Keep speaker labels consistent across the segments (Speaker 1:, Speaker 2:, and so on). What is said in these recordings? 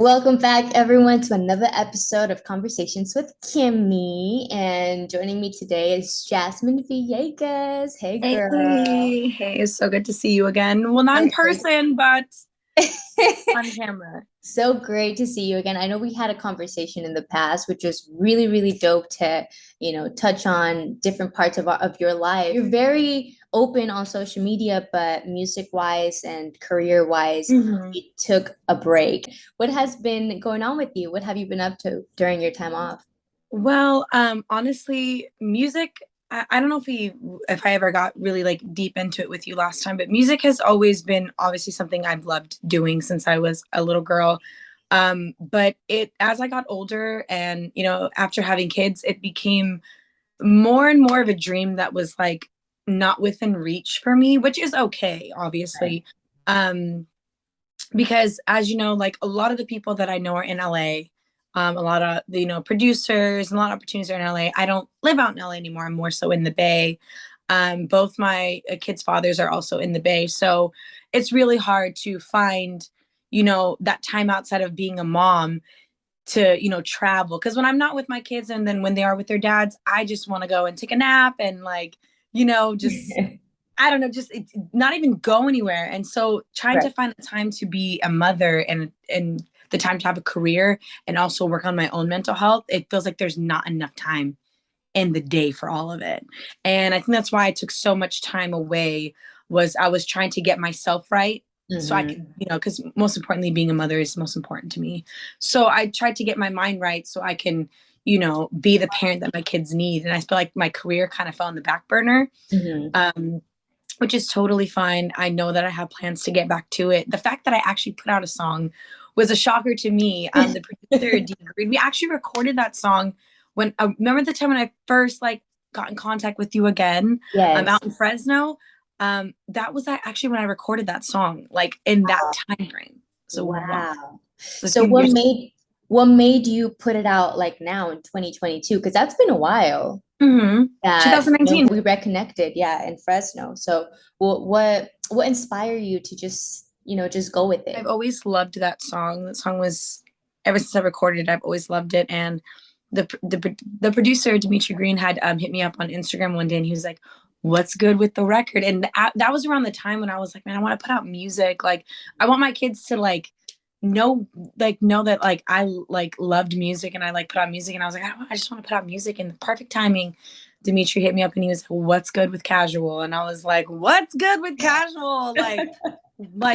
Speaker 1: Welcome back, everyone, to another episode of Conversations with Kimmie. And joining me today is Jasmine Villegas. Hey, girl.
Speaker 2: Hey, it's so good to see you again. Well, not in
Speaker 1: So great.
Speaker 2: person, but on camera.
Speaker 1: So great to see you again. I know we had a conversation in the past, which was really, really dope to, touch on different parts of your life. You're very open on social media, but music-wise and career-wise,
Speaker 2: hmm
Speaker 1: you took a break. What has been going on with you? What have you been up to during your time off?
Speaker 2: Honestly, music, I don't know if I ever got really like deep into it with you last time, but music has always been obviously something I've loved doing since I was a little girl. But as I got older and, after having kids, it became more and more of a dream that was like not within reach for me, which is okay,
Speaker 1: Right.
Speaker 2: obviously. Um, because as you know, like a lot of the people that I know are in LA. A lot of the producers and a lot of opportunities are in LA. I don't live out in LA anymore. I'm more so in the Bay. Both my kids' fathers are also in the Bay, so it's really hard to find that time outside of being a mom to travel. Because when I'm not with my kids and then when they are with their dads, I just want to go and take a nap and like just I don't know, just not even go anywhere. And so trying to
Speaker 1: Right.
Speaker 2: find the time to be a mother and the time to have a career and also work on my own mental health, it feels like there's not enough time in the day for all of it. And I think that's why I took so much time away was I was trying to get myself right so I could,
Speaker 1: Hmm.
Speaker 2: because most importantly, being a mother is most important to me. So I tried to get my mind right so I can, be the parent that my kids need. And I feel like my career kind of fell on the back burner.
Speaker 1: Hmm.
Speaker 2: Um, which is totally fine. I know that I have plans to get back to it. The fact that I actually put out a song was a shocker to me. The producer, D Green, we actually recorded that song when remember the time when I first like got in contact with you again,
Speaker 1: Yes.
Speaker 2: out in Fresno. That was actually when I recorded that song, like in that time frame. So wow,
Speaker 1: Wow.
Speaker 2: a
Speaker 1: So
Speaker 2: few
Speaker 1: what
Speaker 2: years.
Speaker 1: made you put it out like now in 2022? Because that's been a while
Speaker 2: Mm-hmm.
Speaker 1: that
Speaker 2: 2019.
Speaker 1: we reconnected, yeah, in Fresno. So what inspired you to just go with
Speaker 2: I've
Speaker 1: it?
Speaker 2: always loved that song. That song was ever since I recorded it. I've always loved it, and the producer Dimitri Green had hit me up on Instagram one day, and he was like, "What's good with the record?" And that was around the time when I was like, "Man, I want to put out music. Like, I want my kids to know that like I like loved music and I like put out music." And I was like, I just want to put out music. And the perfect timing, Dimitri hit me up and he was like, "What's good with casual?" And I was like, "What's good with casual? Like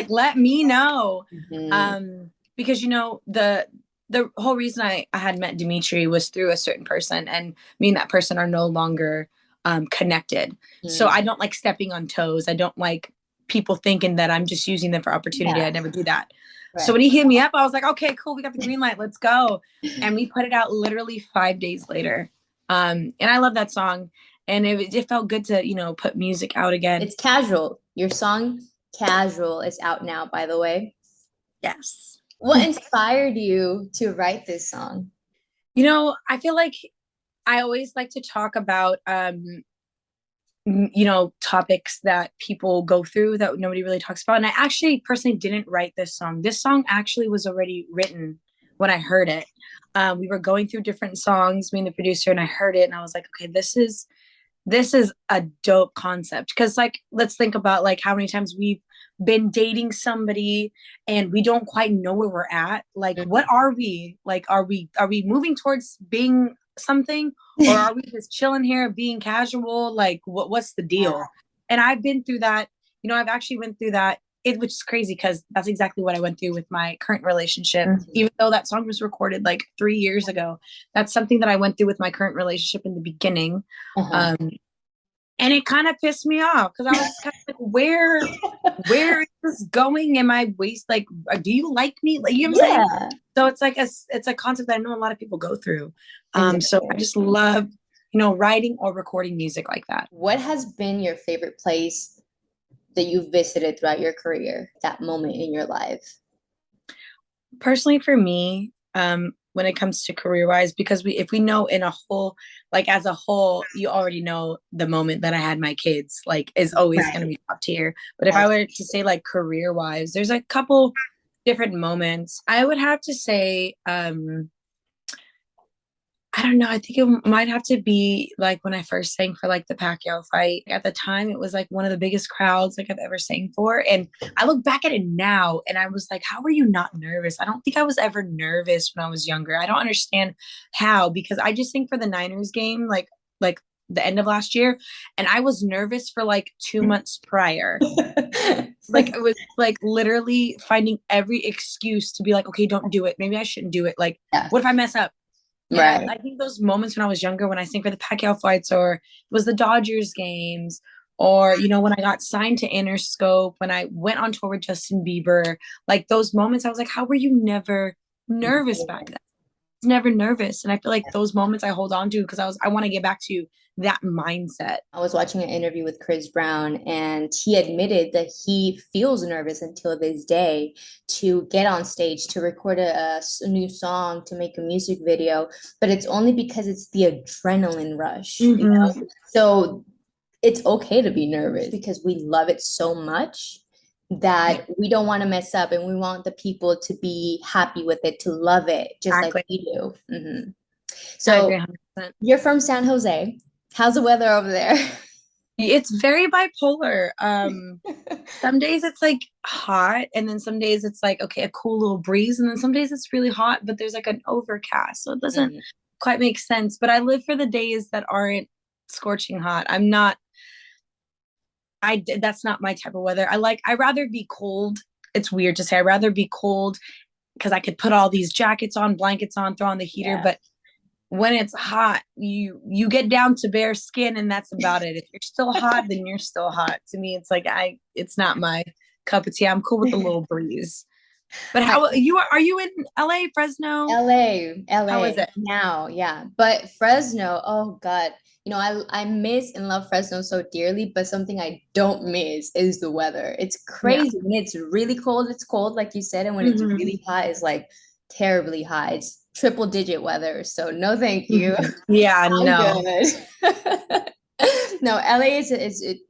Speaker 2: let me know."
Speaker 1: Mhm.
Speaker 2: Because the whole reason I had met Dimitri was through a certain person, and me and that person are no longer connected. So I
Speaker 1: Mhm.
Speaker 2: don't like stepping on toes. I don't like people thinking that I'm just using them for opportunity. I
Speaker 1: Yeah,
Speaker 2: never do that. So
Speaker 1: right.
Speaker 2: when he hit me up, I was like, okay, cool, we got the green light, let's go. And we put it out literally 5 days later. And I love that song. And it felt good to, put music out again.
Speaker 1: It's Casual. Your song Casual is out now, by the way.
Speaker 2: Yes.
Speaker 1: What inspired you to write this song?
Speaker 2: I feel like I always like to talk about topics that people go through that nobody really talks about. And I actually personally didn't write this song. This song actually was already written when I heard it. We were going through different songs, me and the producer, and I heard it and I was like, okay, this is a dope concept. Because like let's think about like how many times we've been dating somebody and we don't quite know where we're at. Like what are we? Like are we moving towards being something, or are we just chilling here being casual? Like what's the deal? And I've been through that. I've actually went through that, which is crazy because that's exactly what I went through with my current relationship.
Speaker 1: Mhm.
Speaker 2: Even though that song was recorded like 3 years ago, that's something that I went through with my current relationship in the beginning.
Speaker 1: Uh-huh.
Speaker 2: um, and it kind of pissed me off because I was just kind of like, where is this going? Am I waste like, do you like me? Like, you know what I'm saying?
Speaker 1: Yeah,
Speaker 2: So it's a concept that I know a lot of people go through. So I
Speaker 1: exactly.
Speaker 2: just love, writing or recording music like that.
Speaker 1: What has been your favorite place that you've visited throughout your career, that moment in your life?
Speaker 2: Personally, for me, when it comes to career wise, because if we know in a whole, like as a whole, you already know the moment that I had my kids, like is always going to
Speaker 1: Right.
Speaker 2: be top tier. But if I
Speaker 1: That's
Speaker 2: were to say like career wise, there's a couple different moments. I would have to say, I don't know. I think it might have to be like when I first sang for like the Pacquiao fight. At the time, it was like one of the biggest crowds like I've ever sang for. And I look back at it now and I was like, how were you not nervous? I don't think I was ever nervous when I was younger. I don't understand how, because I just sang for the Niners game, like the end of last year, and I was nervous for like 2 months prior. Like it was like literally finding every excuse to be like, okay, don't do it. Maybe I shouldn't do it. Like,
Speaker 1: Yeah.
Speaker 2: what if I mess up? And
Speaker 1: Right.
Speaker 2: I think those moments when I was younger, when I sang for the Pacquiao fights, or it was the Dodgers games, or when I got signed to Interscope, when I went on tour with Justin Bieber, like those moments, I was like, how were you never nervous back then? I was never nervous, and I feel like those moments I hold on to because I want to get back to that mindset.
Speaker 1: I was watching an interview with Chris Brown, and he admitted that he feels nervous until this day to get on stage, to record a new song, to make a music video, but it's only because it's the adrenaline rush, you
Speaker 2: Mm-hmm.
Speaker 1: know? So it's okay to be nervous because we love it so much that we don't want to mess up, and we want the people to be happy with it, to love it, just like
Speaker 2: Exactly.
Speaker 1: we do.
Speaker 2: I agree
Speaker 1: So
Speaker 2: 100%.
Speaker 1: you're from San Jose. How's the weather over there?
Speaker 2: It's very bipolar. Some days it's like hot, and then some days it's like, okay, a cool little breeze, and then some days it's really hot, but there's like an overcast. So it doesn't
Speaker 1: Mhm.
Speaker 2: quite make sense. But I live for the days that aren't scorching hot. I'm not, that's not my type of weather. I rather be cold. It's weird to say. I'd rather be cold because I could put all these jackets on, blankets on, throw on the heater.
Speaker 1: Yeah.
Speaker 2: But when it's hot, you get down to bare skin, and that's about it. If you're still hot, then you're still hot. To me, it's like it's not my cup of tea. I'm cool with a little breeze. But
Speaker 1: I
Speaker 2: how are you in LA, Fresno?
Speaker 1: LA,
Speaker 2: How is
Speaker 1: LA
Speaker 2: it?
Speaker 1: now, yeah. But Fresno, oh God. I miss and love Fresno so dearly, but something I don't miss is the weather. It's
Speaker 2: Yeah.
Speaker 1: crazy. When it's really cold, it's cold, like you said, and when it's
Speaker 2: Hmm.
Speaker 1: really hot, it's like terribly hot. It's triple digit weather. So no, thank you.
Speaker 2: Hmm. Yeah,
Speaker 1: I'm
Speaker 2: no.
Speaker 1: good. No, LA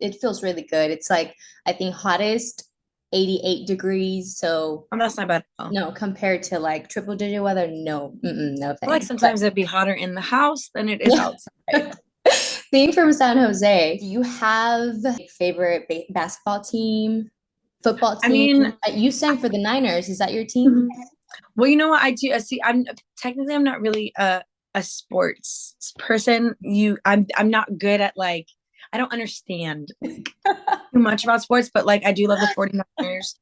Speaker 1: it feels really good. It's like I think hottest 88 degrees. So
Speaker 2: Oh, that's not bad at all.
Speaker 1: no, compared to like triple digit weather, no, no
Speaker 2: I feel like
Speaker 1: thanks. But
Speaker 2: sometimes it'd be hotter in the house than it is
Speaker 1: yeah,
Speaker 2: outside.
Speaker 1: being from San Jose, do you have a favorite basketball team, football
Speaker 2: I
Speaker 1: team?
Speaker 2: mean,
Speaker 1: You sang for the Niners. Is that your team?
Speaker 2: mhm. Well, you know what I do? See, I'm not really a sports person. I'm not good at like, I don't understand too much about sports, but like I do love the 49ers.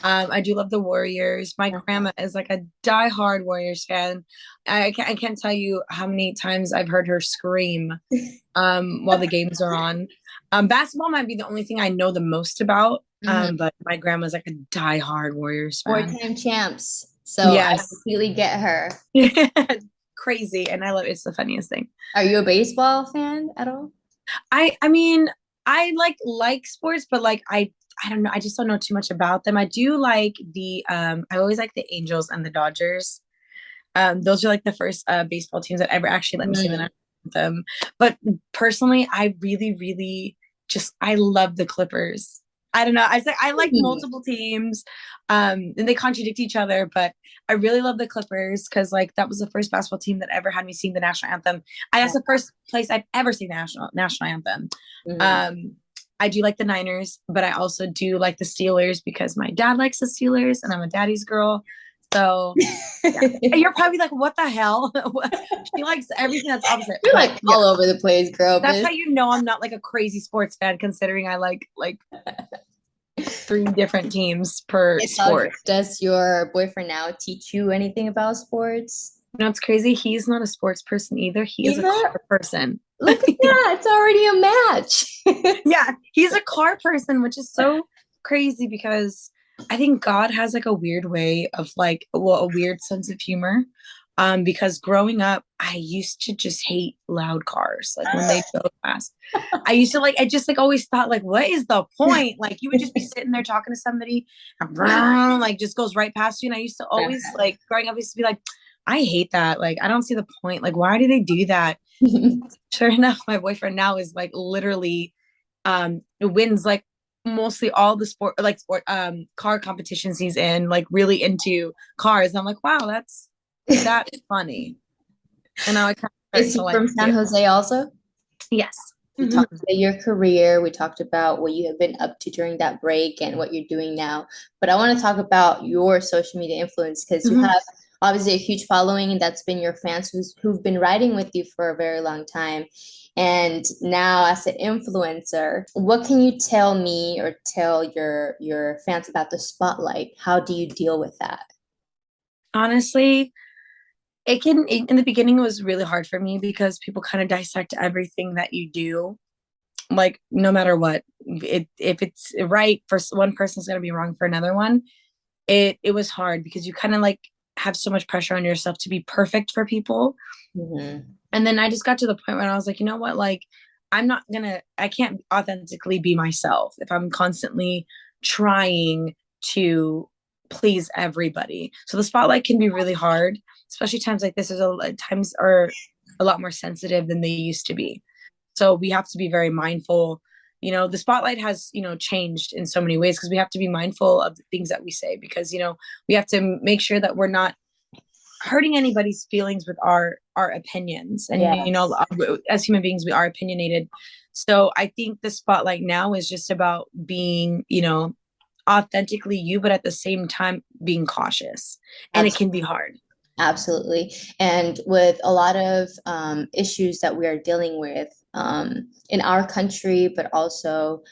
Speaker 2: I do love the Warriors. My
Speaker 1: Uh-huh.
Speaker 2: grandma is like a diehard Warriors fan. I can't tell you how many times I've heard her scream while the games are on. Basketball might be the only thing I know the most about.
Speaker 1: Mhm.
Speaker 2: But my grandma's like a diehard Warriors fan.
Speaker 1: Four-time champs. So I
Speaker 2: Yes.
Speaker 1: completely get her.
Speaker 2: Crazy. And I love it's the funniest thing.
Speaker 1: Are you a baseball fan at all?
Speaker 2: I mean, I like sports, but like I don't know, I just don't know too much about them. I do like the I always like the Angels and the Dodgers. Those are like the first baseball teams that ever actually let me sing the
Speaker 1: Mm.
Speaker 2: national anthem. But personally, I really, really just I love the Clippers. I don't know. I like
Speaker 1: Hmm.
Speaker 2: multiple teams, and they contradict each other. But I really love the Clippers because like that was the first basketball team that ever had me sing the national anthem. That's the first place I've ever seen the national anthem.
Speaker 1: Mhm.
Speaker 2: Um, I do like the Niners, but I also do like the Steelers because my dad likes the Steelers, and I'm a daddy's girl. So yeah. And you're probably like, what the hell? She likes everything that's opposite.
Speaker 1: You're
Speaker 2: But
Speaker 1: like
Speaker 2: yeah,
Speaker 1: all over the place, girl,
Speaker 2: that's
Speaker 1: but
Speaker 2: how you know I'm not like a crazy sports fan, considering I like three different teams per
Speaker 1: it's all good.
Speaker 2: sport.
Speaker 1: Does your boyfriend now teach you anything about sports?
Speaker 2: You know, it's crazy. He's not a sports person either. He is a
Speaker 1: Either?
Speaker 2: car person.
Speaker 1: Look at
Speaker 2: Yeah.
Speaker 1: that. It's already a match.
Speaker 2: Yeah, he's a car person, which is so crazy because I think God has like a weird way of like, well, a weird sense of humor. Because growing up, I used to just hate loud cars, like when they go fast. I used to like, I just like always thought, like, what is the point? Like, you would just be sitting there talking to somebody, and like just goes right past you. And I used to always like, growing up, I used to be like, I hate that. Like, I don't see the point. Like, why do they do that? Sure enough, my boyfriend now is like literally wins like mostly all the sport car competitions he's in, like really into cars. And I'm like, wow, that's funny. And now I kind of starting
Speaker 1: Is
Speaker 2: to
Speaker 1: he
Speaker 2: like
Speaker 1: from San
Speaker 2: it.
Speaker 1: Jose also?
Speaker 2: Yes.
Speaker 1: We
Speaker 2: Mhm.
Speaker 1: talked about your career, we talked about what you have been up to during that break and what you're doing now. But I want to talk about your social media influence because you
Speaker 2: Mhm.
Speaker 1: have obviously a huge following, and that's been your fans who've been riding with you for a very long time. And now as an influencer, what can you tell me or tell your fans about the spotlight? How do you deal with that?
Speaker 2: Honestly, in the beginning it was really hard for me because people kind of dissect everything that you do, like no matter what. If it's right for one person, it's going to be wrong for another one. It was hard because you kind of like have so much pressure on yourself to be perfect for people.
Speaker 1: Mhm.
Speaker 2: And then I just got to the point where I was like, you know what, like I can't authentically be myself if I'm constantly trying to please everybody. So the spotlight can be really hard, especially times like this. Times are a lot more sensitive than they used to be. So we have to be very mindful. The spotlight has, changed in so many ways because we have to be mindful of the things that we say, because, we have to make sure that we're not hurting anybody's feelings with our opinions. And,
Speaker 1: Yes,
Speaker 2: as human beings, we are opinionated. So I think the spotlight now is just about being, authentically you, but at the same time being cautious. And it can be hard.
Speaker 1: absolutely. And with a lot of issues that we are dealing with in our country, but also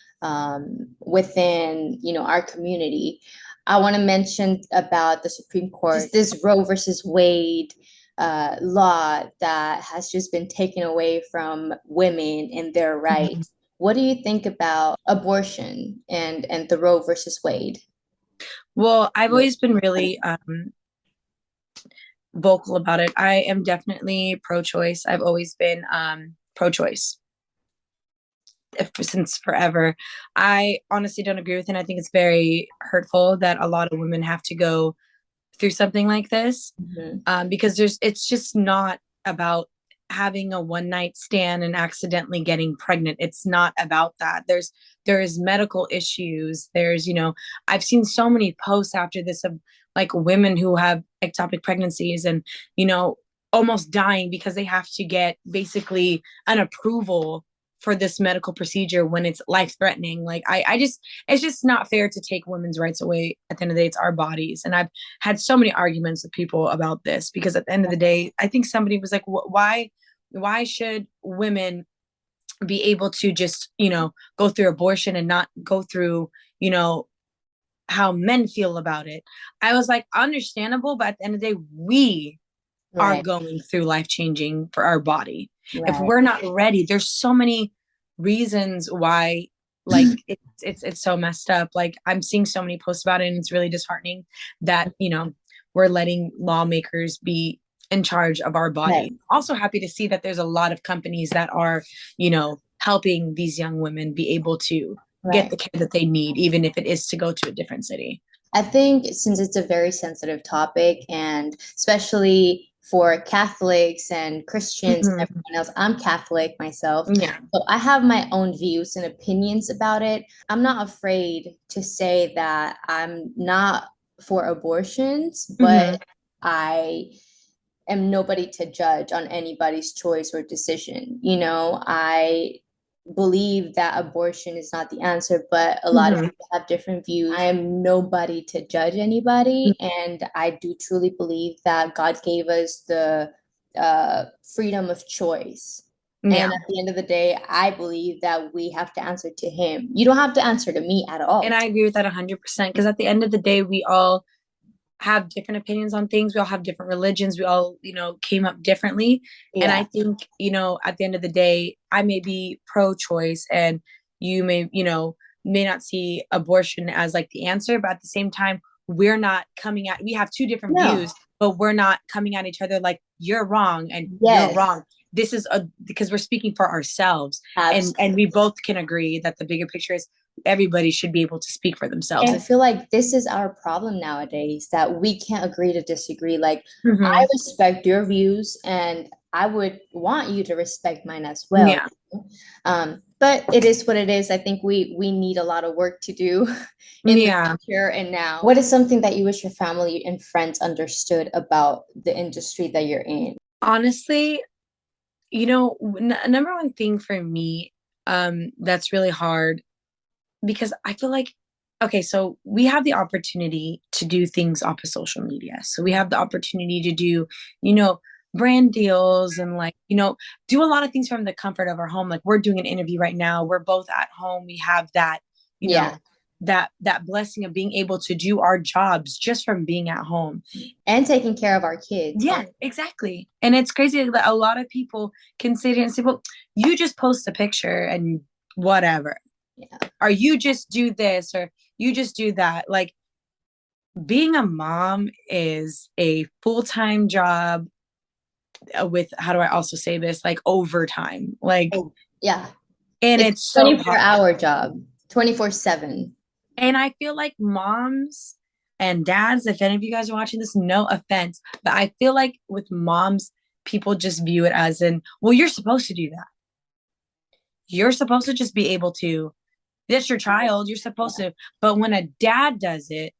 Speaker 1: within, our community, I want to mention about the Supreme Court, this Roe versus Wade law that has just been taken away from women and their
Speaker 2: Mhm.
Speaker 1: rights. What do you think about abortion and the Roe versus Wade?
Speaker 2: Well, I've always been really vocal about it. I am definitely pro-choice. I've always been pro-choice since forever. I honestly don't agree with it. I think it's very hurtful that a lot of women have to go through something like this,
Speaker 1: Mhm.
Speaker 2: because it's just not about having a one night stand and accidentally getting pregnant. It's not about that. There's medical issues. I've seen so many posts after this of like women who have ectopic pregnancies and, you know, almost dying because they have to get basically an approval for this medical procedure when it's life threatening. Like I just, it's just not fair to take women's rights away. At the end of the day, it's our bodies. And I've had so many arguments with people about this because at the end of the day, I think somebody was like, why should women be able to just, go through abortion and not go through, you know, how men feel about it? I was like, understandable, but at the end of the day, we are
Speaker 1: Right,
Speaker 2: going through life changing for our body. If
Speaker 1: right.
Speaker 2: we're not ready, there's so many reasons why, like it's so messed up. Like I'm seeing so many posts about it, and it's really disheartening that, we're letting lawmakers be in charge of our
Speaker 1: Right,
Speaker 2: body. Also happy to see that there's a lot of companies that are, helping these young women be able to get
Speaker 1: right.
Speaker 2: the care that they need, even if it is to go to a different city.
Speaker 1: I think since it's a very sensitive topic, and especially for Catholics and Christians and
Speaker 2: Mhm.
Speaker 1: everyone else, I'm Catholic myself.
Speaker 2: Yeah.
Speaker 1: So I have my own views and opinions about it. I'm not afraid to say that I'm not for abortions, but
Speaker 2: Hmm.
Speaker 1: I am nobody to judge on anybody's choice or decision. I believe that abortion is not the answer, but a lot of
Speaker 2: Hmm.
Speaker 1: people have different views. I am nobody to judge anybody, and I do truly believe that God gave us the freedom of choice. And
Speaker 2: Yeah.
Speaker 1: at the end of the day, I believe that we have to answer to Him. You don't have to answer to me at
Speaker 2: And
Speaker 1: all.
Speaker 2: I agree with that 100% because at the end of the day, we all have different opinions on things. We all have different religions. We all, came up differently. And I
Speaker 1: Yeah.
Speaker 2: think, at the end of the day, I may be pro choice and you may not see abortion as like the answer, but at the same time, we have two different
Speaker 1: No.
Speaker 2: views, but we're not coming at each other like you're wrong and you're
Speaker 1: Yes.
Speaker 2: wrong. Because we're speaking for ourselves, and we
Speaker 1: Absolutely.
Speaker 2: both can agree that the bigger picture is everybody should be able to speak for themselves.
Speaker 1: I feel like this is our problem nowadays, that we can't agree to disagree. Like, I
Speaker 2: Mhm.
Speaker 1: respect your views, and I would want you to respect mine as well.
Speaker 2: Yeah.
Speaker 1: But it is what it is. I think we need a lot of work to do in the
Speaker 2: Yeah.
Speaker 1: future and now. What is something that you wish your family and friends understood about the industry that you're in?
Speaker 2: Honestly, number one thing for me, that's really hard because I feel like, okay, so we have the opportunity to do things off of social media. So we have the opportunity to do, you know, brand deals and like, do a lot of things from the comfort of our home. Like we're doing an interview right now. We're both at home. We have that, you
Speaker 1: Yeah.
Speaker 2: know, that blessing of being able to do our jobs just from being at home.
Speaker 1: And taking care of our kids.
Speaker 2: Yeah, exactly. And it's crazy that a lot of people can sit here and say, well, you just post a picture and whatever.
Speaker 1: Yeah.
Speaker 2: Or you just do this or you just do that. Like being a mom is a full-time job with, how do I also say this? Like overtime. Like,
Speaker 1: Oh, yeah.
Speaker 2: and
Speaker 1: It's
Speaker 2: it's so
Speaker 1: 24-hour
Speaker 2: hard.
Speaker 1: hour job, 24/7.
Speaker 2: And I feel like moms and dads, if any of you guys are watching this, no offense, but I feel like with moms, people just view it as in, well, you're supposed to do that. You're supposed to just be able to, that's your child. You're supposed to. But when a dad does it,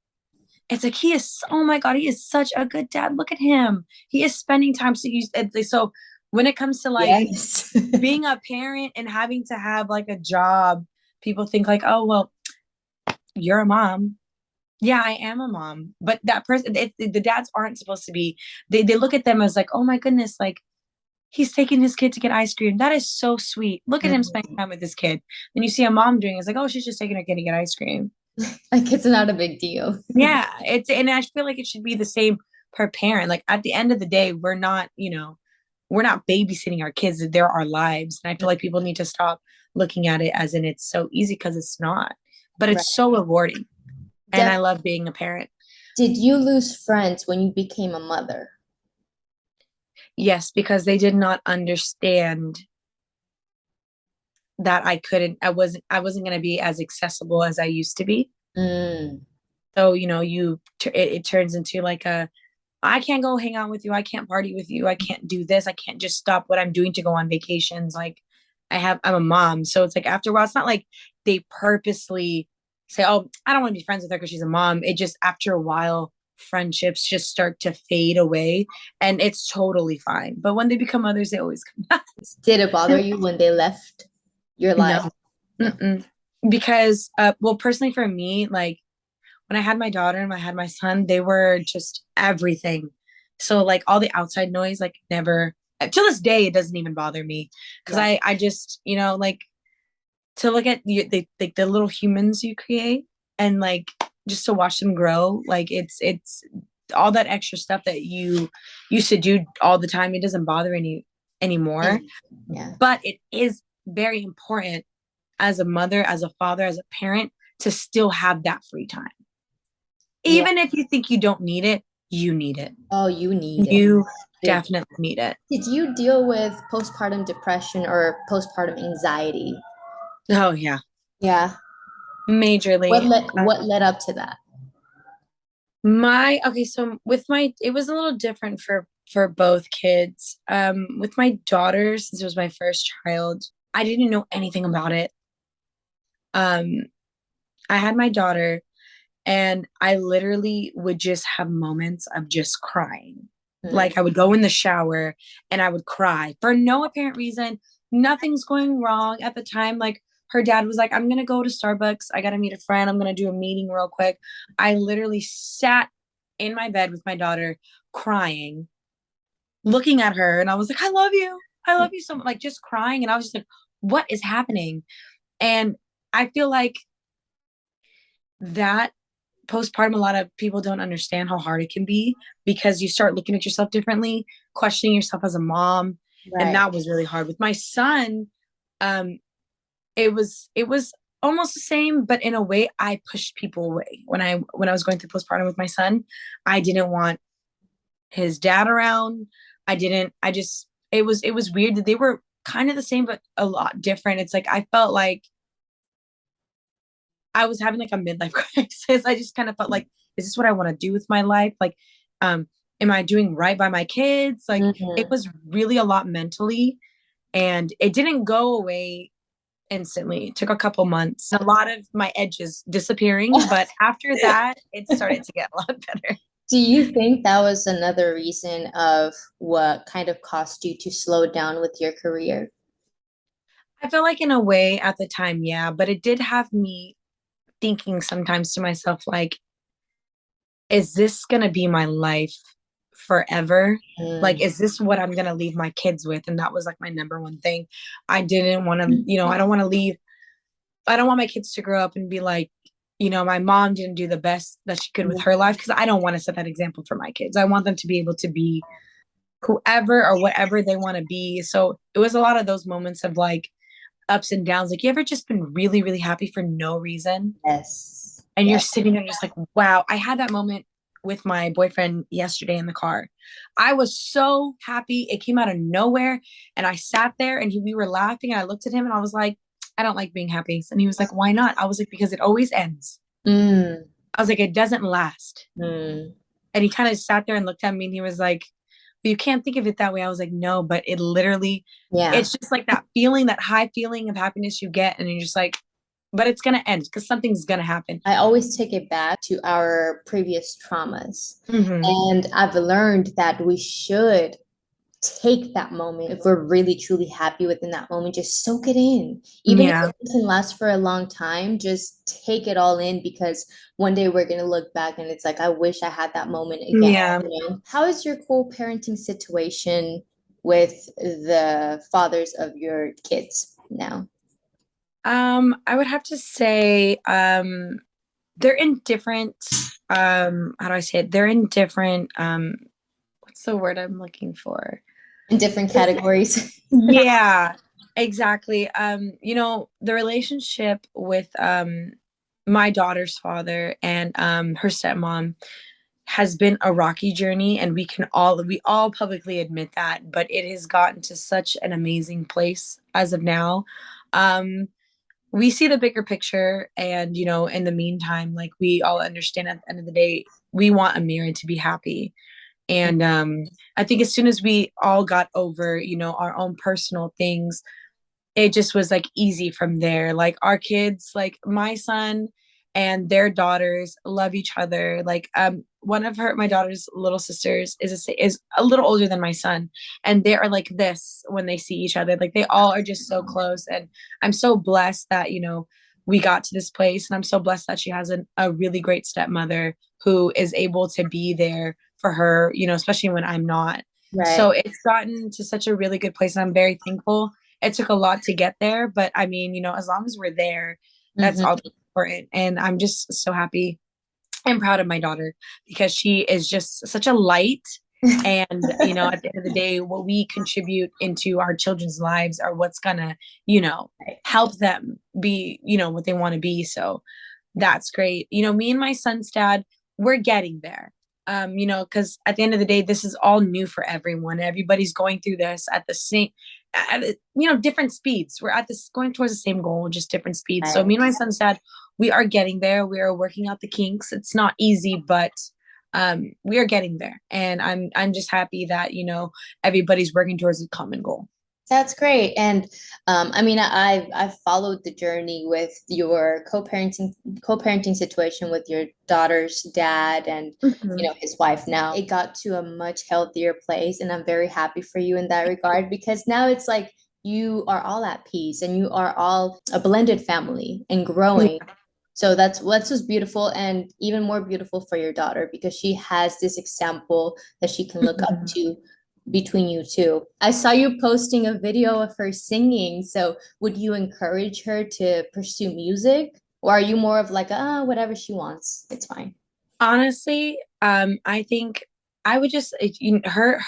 Speaker 2: it's like he is, oh my God, he is such a good dad. Look at him. He is spending time. So when it comes to like
Speaker 1: Yes.
Speaker 2: being a parent and having to have like a job, people think like, oh, well, you're a mom. Yeah, I am a mom. But that person, the dads aren't supposed to be, they look at them as like, oh my goodness, like he's taking his kid to get ice cream. That is so sweet. Look at him spending time with his kid. Then you see a mom doing it, it's like, oh, she's just taking her kid to get ice cream.
Speaker 1: Like it's not a big deal.
Speaker 2: Yeah, and I feel like it should be the same per parent. Like at the end of the day, we're not babysitting our kids. They're our lives. And I feel like people need to stop looking at it as in it's so easy because it's not. But
Speaker 1: Right.
Speaker 2: it's so rewarding. And I
Speaker 1: Def-
Speaker 2: love being a parent.
Speaker 1: did you lose friends when you became a mother?
Speaker 2: Yes, because they did not understand that I wasn't going to be as accessible as I used to be.
Speaker 1: Mm,
Speaker 2: So, it turns into like I can't go hang out with you. I can't party with you. I can't do this. I can't just stop what I'm doing to go on vacations. Like I'm a mom. So it's like after a while, it's not like they purposely say, oh, I don't want to be friends with her because she's a mom. It just, after a while, friendships just start to fade away and it's totally fine. But when they become mothers, they always come back.
Speaker 1: did it bother you when they left your life?
Speaker 2: No.
Speaker 1: No.
Speaker 2: Mm-mm. Because, well, personally for me, like when I had my daughter and I had my son, they were just everything. So like all the outside noise, like never, to this day, it doesn't even bother me because
Speaker 1: Right.
Speaker 2: I just, like to look at the little humans you create and like just to watch them grow, like it's all that extra stuff that you used to do all the time. It doesn't bother anymore,
Speaker 1: Yeah.
Speaker 2: but it is very important as a mother, as a father, as a parent to still have that free time.
Speaker 1: Yeah.
Speaker 2: Even if you think you don't need it, you need it.
Speaker 1: Oh, you need it.
Speaker 2: You
Speaker 1: Big.
Speaker 2: definitely need it.
Speaker 1: Did you deal with postpartum depression or postpartum anxiety?
Speaker 2: Oh yeah,
Speaker 1: Yeah.
Speaker 2: majorly.
Speaker 1: What led up to that?
Speaker 2: My okay, so with my it was a little different for both kids. With my daughter, since it was my first child, I didn't know anything about it. Um, I had my daughter and I literally would just have moments of just crying.
Speaker 1: Mm,
Speaker 2: Like I would go in the shower and I would cry for no apparent reason. Nothing's going wrong at the time. Like her dad was like, I'm going to go to Starbucks. I got to meet a friend. I'm going to do a meeting real quick. I literally sat in my bed with my daughter crying, looking at her. And I was like, I love you. I love you so much. Like just crying. And I was just like, what is happening? And I feel like that postpartum, a lot of people don't understand how hard it can be because you start looking at yourself differently, questioning yourself as a mom. And
Speaker 1: right.
Speaker 2: that was really hard. With my son, um, it was almost the same, but in a way I pushed people away. When I was going through postpartum with my son, I didn't want his dad around. I just it was weird that they were kind of the same, but a lot different. It's like I felt like I was having like a midlife crisis. I just kind of felt like, is this what I want to do with my life? Like, um, am I doing right by my kids? Like it
Speaker 1: Mhm.
Speaker 2: was really a lot mentally, and it didn't go away instantly. It took a couple months. A lot of my edges disappearing, but after that, it started to get a lot better.
Speaker 1: Do you think that was another reason of what kind of caused you to slow down with your career?
Speaker 2: I feel like in a way at the time, yeah, but it did have me thinking sometimes to myself, like, is this going to be my life forever? Like,
Speaker 1: Mm,
Speaker 2: is this what I'm going to leave my kids with? And that was like my number one thing. I didn't want to, I don't want to leave. I don't want my kids to grow up and be like, my mom didn't do the best that she could with her life, because I don't want to set that example for my kids. I want them to be able to be whoever or whatever they want to be. So it was a lot of those moments of like ups and downs. Like, you ever just been really, really happy for no reason?
Speaker 1: yes.
Speaker 2: And you're
Speaker 1: Yes.
Speaker 2: sitting there just like, wow. I had that moment with my boyfriend yesterday in the car. I was so happy. It came out of nowhere. And I sat there and we were laughing. And I looked at him and I was like, I don't like being happy. And he was like, why not? I was like, because it always ends.
Speaker 1: Mm,
Speaker 2: I was like, it doesn't last.
Speaker 1: mm,
Speaker 2: And he kind of sat there and looked at me and he was like, you can't think of it that way. I was like, no, but it literally,
Speaker 1: yeah.
Speaker 2: it's just like that feeling, that high feeling of happiness you get. And you're just like, but it's going to end because something's going to happen.
Speaker 1: I always take it back to our previous traumas.
Speaker 2: Mm-hmm.
Speaker 1: And I've learned that we should take that moment. If we're really truly happy within that moment, just soak it in. Even if
Speaker 2: Yeah.
Speaker 1: it doesn't last for a long time, just take it all in, because one day we're going to look back and it's like, I wish I had that moment again.
Speaker 2: Yeah.
Speaker 1: You know? How is your co-parenting situation with the fathers of your kids now?
Speaker 2: I would have to say, they're in different, how do I say it? They're in different, what's the word I'm looking for?
Speaker 1: In different categories?
Speaker 2: Yeah, exactly. The relationship with my daughter's father and her stepmom has been a rocky journey, and we all publicly admit that, but it has gotten to such an amazing place as of now. Um we see the bigger picture, and in the meantime, like, we all understand at the end of the day, we want Amira to be happy. And I think as soon as we all got over our own personal things, it just was like easy from there. Like, our kids, like my son and their daughters, love each other. Like, one of my daughter's little sisters is a little older than my son, and they are like this when they see each other. Like, they all are just so close, and I'm so blessed that we got to this place, and I'm so blessed that she has a really great stepmother who is able to be there for her, especially when I'm not. So
Speaker 1: Right.
Speaker 2: it's gotten to such a really good place, and I'm very thankful. It took a lot to get there, but I mean, as long as we're there, that's all
Speaker 1: Mhm.
Speaker 2: that's important. And I'm just so happy and proud of my daughter, because she is just such a light. And, at the end of the day, what we contribute into our children's lives are what's gonna, help them be, what they want to be. So that's great. Me and my son's dad, we're getting there. Because at the end of the day, this is all new for everyone. Everybody's going through this at the same, different speeds. We're at this going towards the same goal, just different speeds. So
Speaker 1: Right.
Speaker 2: me and my son's dad, we are getting there. We are working out the kinks. It's not easy, but we are getting there. And I'm just happy that, everybody's working towards a common goal.
Speaker 1: That's great. And I mean, I've followed the journey with your co-parenting situation with your daughter's dad and
Speaker 2: Mhm.
Speaker 1: his wife now. It got to a much healthier place, and I'm very happy for you in that regard, because now it's like you are all at peace and you are all a blended family and growing. So that's just beautiful, and even more beautiful for your daughter, because she has this example that she can look up
Speaker 2: Mhm.
Speaker 1: to between you two. I saw you posting a video of her singing. So would you encourage her to pursue music? Or are you more of like, whatever she wants, it's fine?
Speaker 2: Honestly, I think I would just her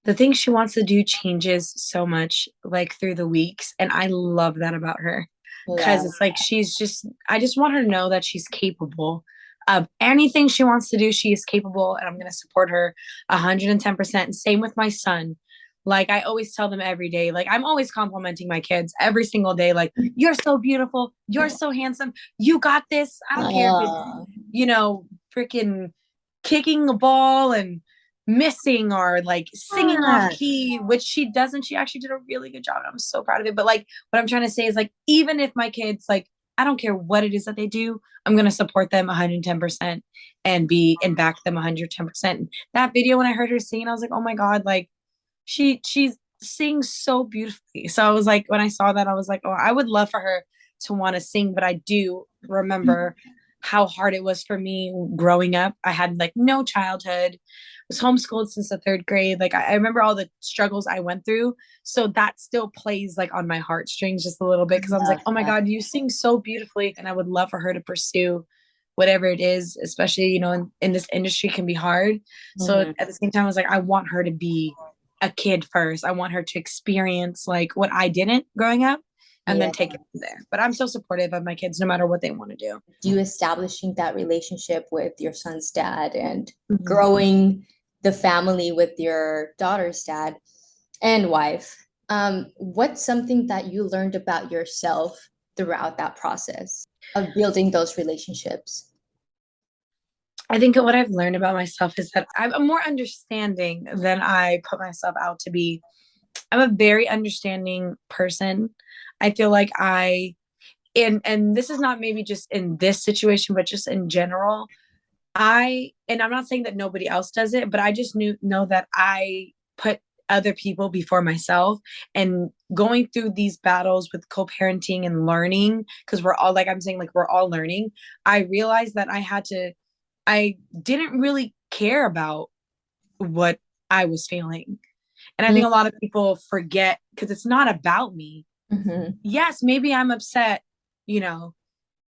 Speaker 2: the things she wants to do changes so much, like, through the weeks, and I love that about her,
Speaker 1: Yeah.
Speaker 2: because it's like I just want her to know that she's capable of anything she wants to do. She is capable, and I'm going to support her 110%. Same with my son. Like, I always tell them every day, like, I'm always complimenting my kids every single day, like, you're so beautiful, you're so handsome, you got this. I don't care if it's
Speaker 1: Oh,
Speaker 2: freaking kicking the ball and missing or like singing off
Speaker 1: Yeah.
Speaker 2: key, which she doesn't. She actually did a really good job. And I'm so proud of it. But like what I'm trying to say is like, even if my kids, like, I don't care what it is that they do, I'm gonna support them 110% and back them 110%. That video when I heard her singing, I was like, oh my God, like she sings so beautifully. So I was like, when I saw that, I was like, oh, I would love for her to want to sing, but I do remember how hard it was for me growing up. I had like no childhood, was homeschooled since the third grade. Like I remember all the struggles I went through. So that still plays like on my heartstrings just a little bit because I was like,
Speaker 1: Love
Speaker 2: oh my
Speaker 1: that.
Speaker 2: God, you sing so beautifully. And I would love for her to pursue whatever it is, especially, in this industry can be hard. So
Speaker 1: Mhm.
Speaker 2: at the same time, I was like, I want her to be a kid first. I want her to experience like what I didn't growing up and
Speaker 1: Yeah.
Speaker 2: then take it from there. But I'm so supportive of my kids no matter what they want to do.
Speaker 1: You establishing that relationship with your son's dad and
Speaker 2: Mhm.
Speaker 1: growing the family with your daughter's dad and wife. What's something that you learned about yourself throughout that process of building those relationships?
Speaker 2: I think what I've learned about myself is that I'm more understanding than I put myself out to be. I'm a very understanding person. I feel like and this is not maybe just in this situation, but just in general. And I'm not saying that nobody else does it, but I just know that I put other people before myself and going through these battles with co-parenting and learning, because we're all, like I'm saying, like we're all learning. I realized that I didn't really care about what I was feeling. And I think a lot of people forget because it's not about me.
Speaker 1: Mm-hmm.
Speaker 2: Yes, maybe I'm upset, you know,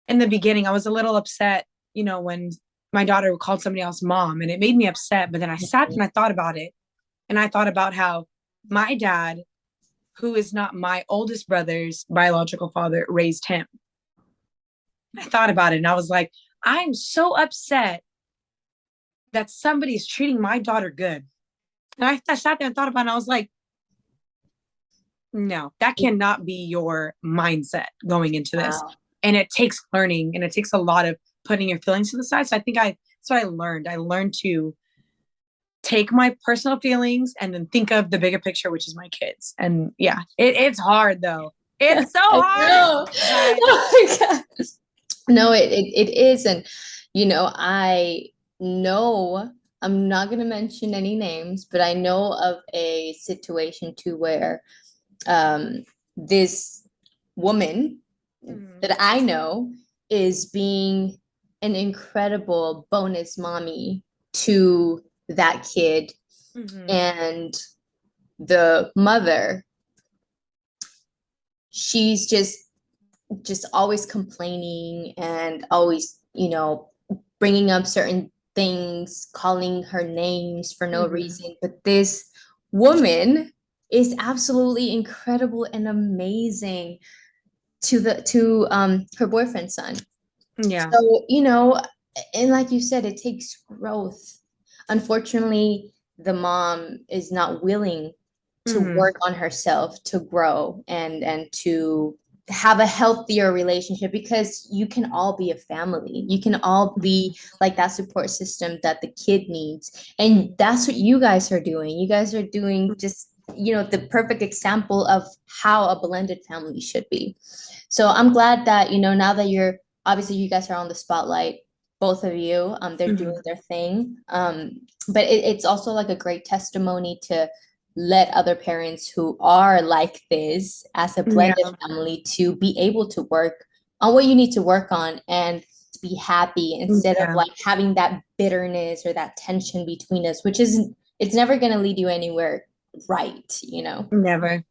Speaker 2: in the beginning, I was a little upset, when my daughter called somebody else mom, and it made me upset. But then I sat and I thought about it, and I thought about how my dad, who is not my oldest brother's biological father, raised him. I thought about it, and I was like, I'm so upset that somebody's treating my daughter good. And I sat there and thought about it, and I was like, no, that cannot be your mindset going into this.
Speaker 1: Wow.
Speaker 2: And it takes learning and it takes a lot of putting your feelings to the side. So I think that's what I learned. I learned to take my personal feelings and then think of the bigger picture, which is my kids. And yeah, it's hard though. It's so
Speaker 1: I
Speaker 2: hard,
Speaker 1: know.
Speaker 2: but
Speaker 1: Oh my God. No, it is. And, I know, I'm not going to mention any names, but I know of a situation too where um, this woman
Speaker 2: mm,
Speaker 1: that I know is being an incredible bonus mommy to that kid.
Speaker 2: mm-hmm,
Speaker 1: And the mother, she's just always complaining and always, bringing up certain things, calling her names for no
Speaker 2: mm-hmm,
Speaker 1: reason. But this woman is absolutely incredible and amazing to her boyfriend's son.
Speaker 2: yeah,
Speaker 1: So, and like you said, it takes growth. Unfortunately, the mom is not willing to
Speaker 2: mm-hmm,
Speaker 1: work on herself to grow and to have a healthier relationship because you can all be a family. You can all be like that support system that the kid needs. And that's what you guys are doing. You guys are doing just, the perfect example of how a blended family should be. So I'm glad that, now that you're obviously you guys are on the spotlight, both of you, they're
Speaker 2: mm-hmm,
Speaker 1: doing their thing. But it's also like a great testimony to let other parents who are like this as a blended
Speaker 2: yeah,
Speaker 1: family to be able to work on what you need to work on and be happy instead of
Speaker 2: yeah,
Speaker 1: like having that bitterness or that tension between us, which is it's never going to lead you anywhere right?
Speaker 2: never.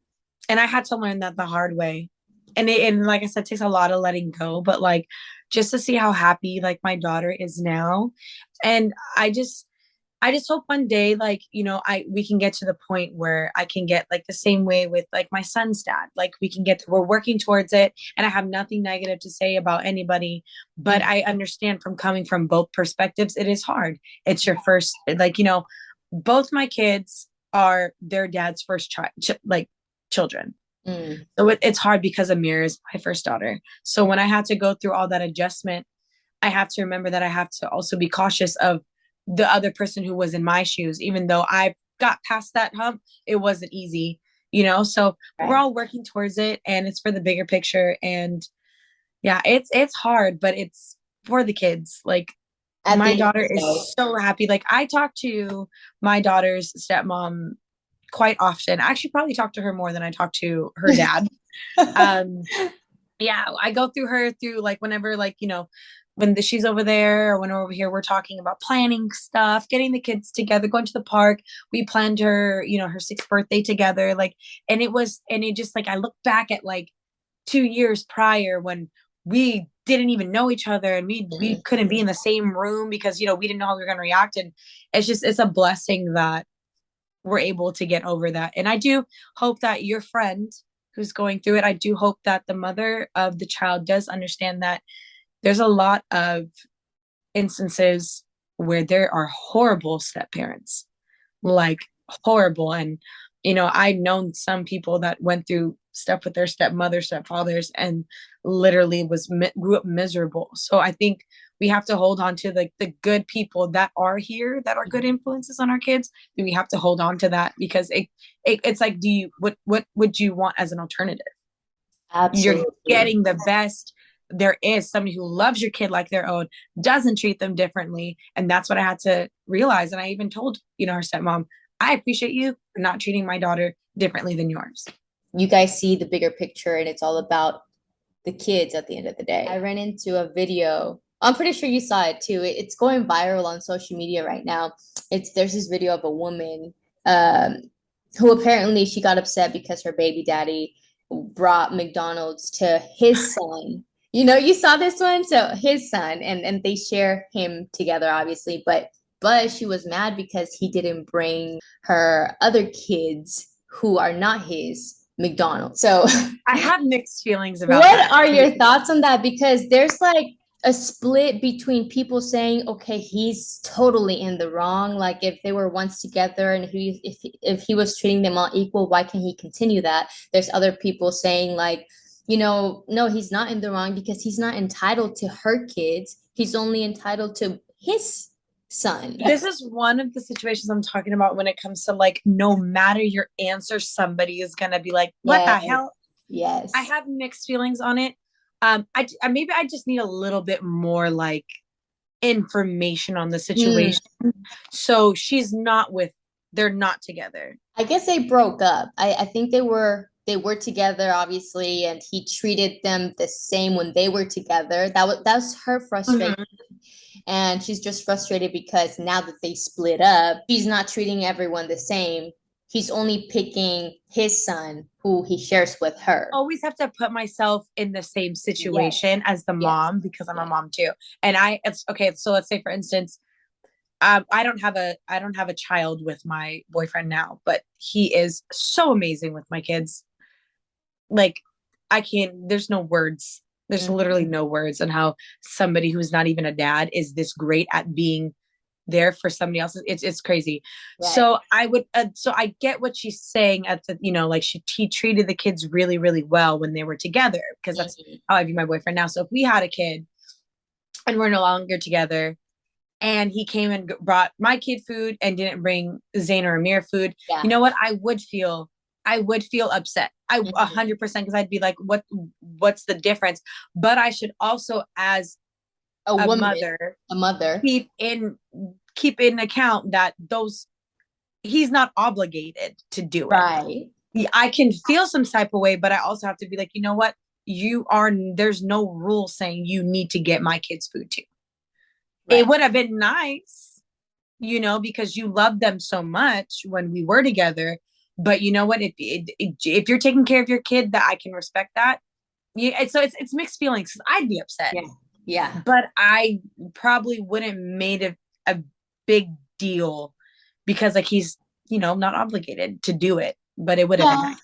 Speaker 2: And I had to learn that the hard way. And like I said, it takes a lot of letting go, but like just to see how happy like my daughter is now. And I just hope one day, like, we can get to the point where I can get like the same way with like my son's dad. Like we're working towards it. And I have nothing negative to say about anybody, but
Speaker 1: Mm.
Speaker 2: I understand from coming from both perspectives, it is hard. It's your first, like, both my kids are their dad's first child, like children.
Speaker 1: Mm.
Speaker 2: So it's hard because Amir is my first daughter. So when I had to go through all that adjustment, I have to remember that I have to also be cautious of the other person who was in my shoes. Even though I got past that hump, it wasn't easy, So we're
Speaker 1: Right.
Speaker 2: all working towards it, and it's for the bigger picture. And yeah, it's hard, but it's for the kids. Like
Speaker 1: At the
Speaker 2: my
Speaker 1: end of
Speaker 2: daughter
Speaker 1: the day.
Speaker 2: is so happy. Like I talk to my daughter's stepmom quite often. I actually probably talk to her more than I talk to her dad. Um, yeah, I go through her through like whenever like, when she's over there or when we're over here, we're talking about planning stuff, getting the kids together, going to the park. We planned her, her sixth birthday together. Like, and it just like, I look back at like 2 years prior when we didn't even know each other and we
Speaker 1: Mhm.
Speaker 2: couldn't be in the same room because, we didn't know how we were going to react. And it's a blessing that we're able to get over that. And I do hope that your friend who's going through it, I do hope that the mother of the child does understand that there's a lot of instances where there are horrible step parents, like horrible. And, I've known some people that went through stuff with their stepmother, stepfathers, and literally grew up miserable. So I think we have to hold on to the good people that are here, that are good influences on our kids. And we have to hold on to that because it's like, what would you want as an alternative? You're
Speaker 1: Absolutely.
Speaker 2: getting the best there is, somebody who loves your kid like their own, doesn't treat them differently. And that's what I had to realize. And I even told, her stepmom, I appreciate you for not treating my daughter differently than yours.
Speaker 1: You guys see the bigger picture, and it's all about the kids at the end of the day. I ran into a video. I'm pretty sure you saw it too. It's going viral on social media right now. There's this video of a woman um, who apparently she got upset because her baby daddy brought McDonald's to his son. You saw this one? So his son, and they share him together, obviously, but she was mad because he didn't bring her other kids who are not his McDonald's. So
Speaker 2: I have mixed feelings about
Speaker 1: what
Speaker 2: that.
Speaker 1: are your thoughts on that? Because there's like a split between people saying, okay, he's totally in the wrong. Like if they were once together and if he was treating them all equal, why can't he continue that? There's other people saying like, no, he's not in the wrong because he's not entitled to her kids. He's only entitled to his son.
Speaker 2: This is one of the situations I'm talking about when it comes to like, no matter your answer, somebody is going to be like, what the
Speaker 1: Yes,
Speaker 2: hell? I
Speaker 1: yes.
Speaker 2: have mixed feelings on it. Maybe I just need a little bit more like information on the
Speaker 1: Mm.
Speaker 2: situation. So they're not together.
Speaker 1: I guess they broke up. I think they were together, obviously, and he treated them the same when they were together. That's her frustration.
Speaker 2: Mhm.
Speaker 1: And she's just frustrated because now that they split up, he's not treating everyone the same. He's only picking his son who he shares with her.
Speaker 2: Always have to put myself in the same
Speaker 1: Yes.
Speaker 2: situation as the
Speaker 1: Yes.
Speaker 2: mom because I'm a
Speaker 1: Yeah.
Speaker 2: mom too. And it's okay. So let's say, for instance, I don't have a child with my boyfriend now, but he is so amazing with my kids. Like I can't. There's no words. There's
Speaker 1: Mhm.
Speaker 2: literally no words on how somebody who's not even a dad is this great at being there for somebody else. It's crazy.
Speaker 1: Right.
Speaker 2: So I get what she's saying at the, like he treated the kids really, really well when they were together because that's
Speaker 1: Mhm.
Speaker 2: how I view my boyfriend now. So if we had a kid and we're no longer together and he came and brought my kid food and didn't bring Zayn or Amir food, you
Speaker 1: Yeah.
Speaker 2: know what? I would feel upset. I
Speaker 1: Mhm.
Speaker 2: 100% because I'd be like, what's the difference? But I should also, as
Speaker 1: A
Speaker 2: a
Speaker 1: woman,
Speaker 2: mother,
Speaker 1: a mother.
Speaker 2: keep in keep in account that those he's not obligated to do it.
Speaker 1: Right.
Speaker 2: I can feel some type of way, but I also have to be like, you know what? There's no rule saying you need to get my kids food too. It
Speaker 1: Right.
Speaker 2: would have been nice, because you loved them so much when we were together. But you know what? If you're taking care of your kid, that I can respect that. Yeah, so it's mixed feelings. I'd be upset,
Speaker 1: Yeah. Yeah.
Speaker 2: but I probably wouldn't made a big deal because like he's not obligated to do it, but it would have been
Speaker 1: Yeah.
Speaker 2: nice.